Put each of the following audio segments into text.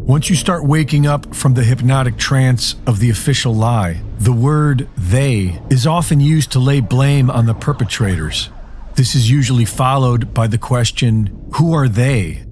Once you start waking up from the hypnotic trance of the official lie, the word "they" is often used to lay blame on the perpetrators. This is usually followed by the question, who are they?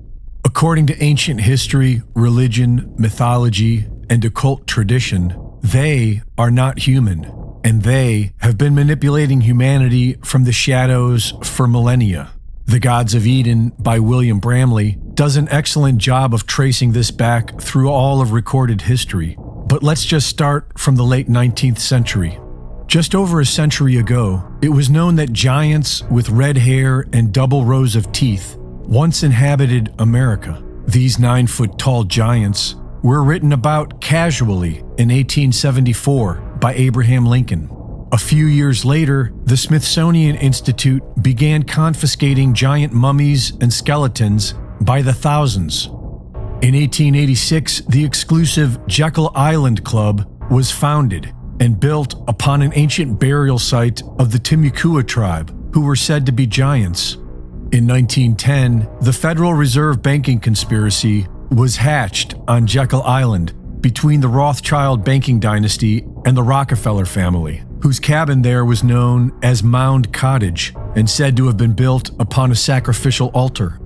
According to ancient history, religion, mythology, and occult tradition, they are not human, and they have been manipulating humanity from the shadows for millennia. The Gods of Eden by William Bramley does an excellent job of tracing this back through all of recorded history. But let's just start from the late 19th century. Just over a century ago, it was known that giants with red hair and double rows of teeth once inhabited America. These 9-foot-tall giants were written about casually in 1874 by Abraham Lincoln. A few years later, the Smithsonian Institute began confiscating giant mummies and skeletons by the thousands. In 1886, the exclusive Jekyll Island Club was founded and built upon an ancient burial site of the Timucua tribe, who were said to be giants. In 1910, the Federal Reserve banking conspiracy was hatched on Jekyll Island between the Rothschild banking dynasty and the Rockefeller family, whose cabin there was known as Mound Cottage and said to have been built upon a sacrificial altar.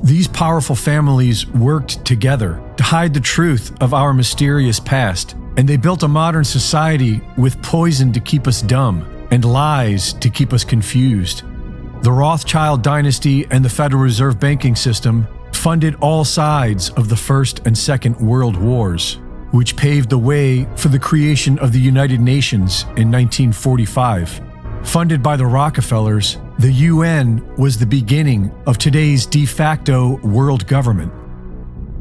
These powerful families worked together to hide the truth of our mysterious past, and they built a modern society with poison to keep us dumb and lies to keep us confused. The Rothschild dynasty and the Federal Reserve banking system funded all sides of the First and Second World Wars, which paved the way for the creation of the United Nations in 1945. Funded by the Rockefellers, the UN was the beginning of today's de facto world government.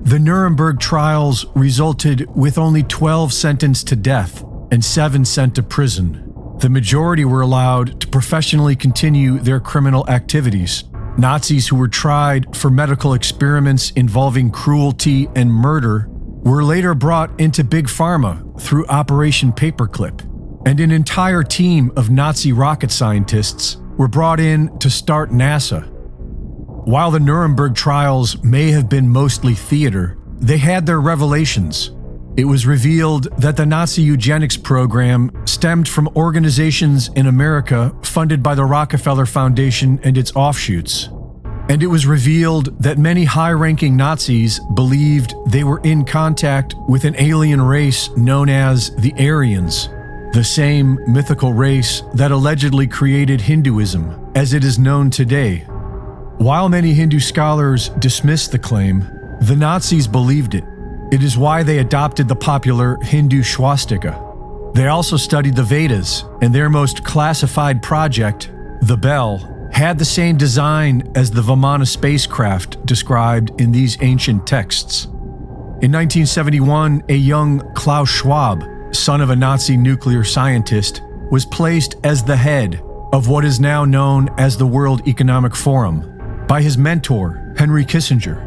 The Nuremberg trials resulted with only 12 sentenced to death and 7 sent to prison. The majority were allowed to professionally continue their criminal activities. Nazis who were tried for medical experiments involving cruelty and murder were later brought into Big Pharma through Operation Paperclip, and an entire team of Nazi rocket scientists were brought in to start NASA. While the Nuremberg trials may have been mostly theater, they had their revelations. It was revealed that the Nazi eugenics program stemmed from organizations in America funded by the Rockefeller Foundation and its offshoots. And it was revealed that many high-ranking Nazis believed they were in contact with an alien race known as the Aryans, the same mythical race that allegedly created Hinduism as it is known today. While many Hindu scholars dismissed the claim, the Nazis believed it. It is why they adopted the popular Hindu swastika. They also studied the Vedas, and their most classified project, the Bell, had the same design as the Vimana spacecraft described in these ancient texts. In 1971, a young Klaus Schwab, son of a Nazi nuclear scientist, was placed as the head of what is now known as the World Economic Forum by his mentor, Henry Kissinger.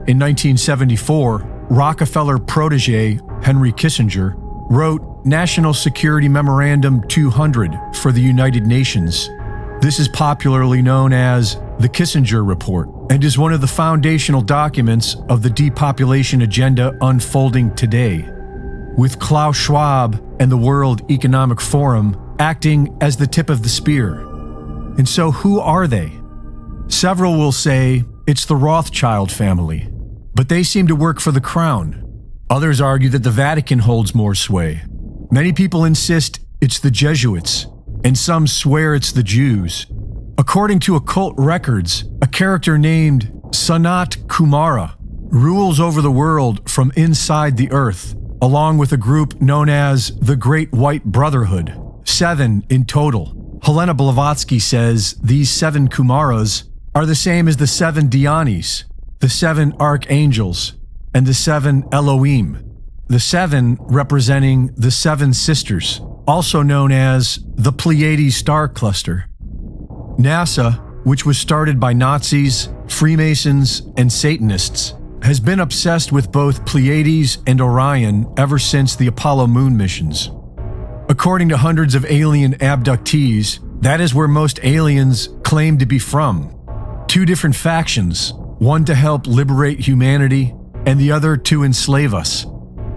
In 1974, Rockefeller protege Henry Kissinger wrote National Security Memorandum 200 for the United Nations. This is popularly known as the Kissinger Report and is one of the foundational documents of the depopulation agenda unfolding today, with Klaus Schwab and the World Economic Forum acting as the tip of the spear. And so who are they? Several will say it's the Rothschild family, but they seem to work for the crown. Others argue that the Vatican holds more sway. Many people insist it's the Jesuits, and some swear it's the Jews. According to occult records, a character named Sanat Kumara rules over the world from inside the earth, along with a group known as the Great White Brotherhood, 7 in total. Helena Blavatsky says these 7 Kumaras are the same as the 7 Dhyanis, the 7 archangels, and the 7 Elohim, the 7 representing the 7 sisters, also known as the Pleiades star cluster. NASA, which was started by Nazis, Freemasons, and Satanists, has been obsessed with both Pleiades and Orion ever since the Apollo moon missions. According to hundreds of alien abductees, that is where most aliens claim to be from. 2 different factions, one to help liberate humanity and the other to enslave us.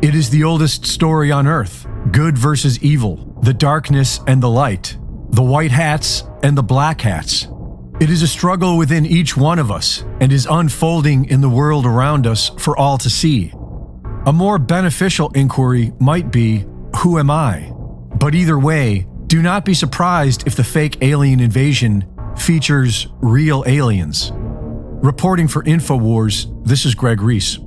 It is the oldest story on Earth, good versus evil, the darkness and the light, the white hats and the black hats. It is a struggle within each one of us and is unfolding in the world around us for all to see. A more beneficial inquiry might be, who am I? But either way, do not be surprised if the fake alien invasion features real aliens. Reporting for InfoWars, this is Greg Reese.